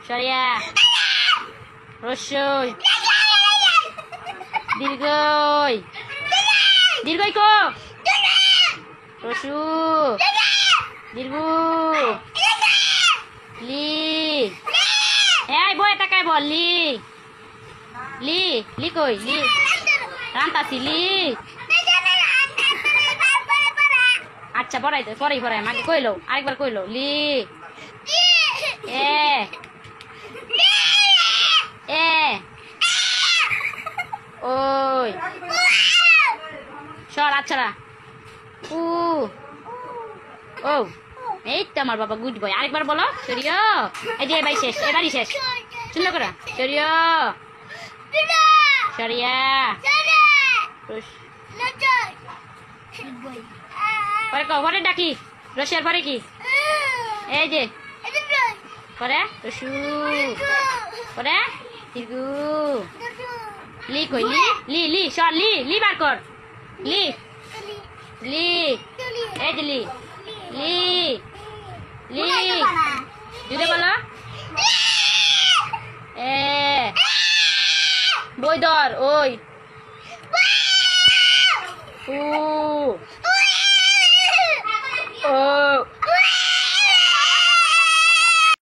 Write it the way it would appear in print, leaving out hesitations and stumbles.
সরিয়া রস্যই দীর্ঘই দীর্ঘই কো রসু দীর্ঘ লি এই বই টাকায় বল লি লি লি কই লি রান্তাছি লি আচ্ছা পড়াই তো পড়াই মাকে কইলো আরেকবার কইলো লি এ এ ওই সর আচ্ছা উ ও এই তো আমার বাবা গুড বয় আরেকবার বলো সরিয়া এই যে এবারই শেষ সুন্দর করে সরিয়া সরিয়া পরে পরে ডাকি রসিয়ার পরে কি এই যে পরে রসু পরে দীর্ঘ লি কই লি লি লি সর লি লি বার কর লি লি এই যে লি লি লি জুড়ে বলো এ বই ধর ওই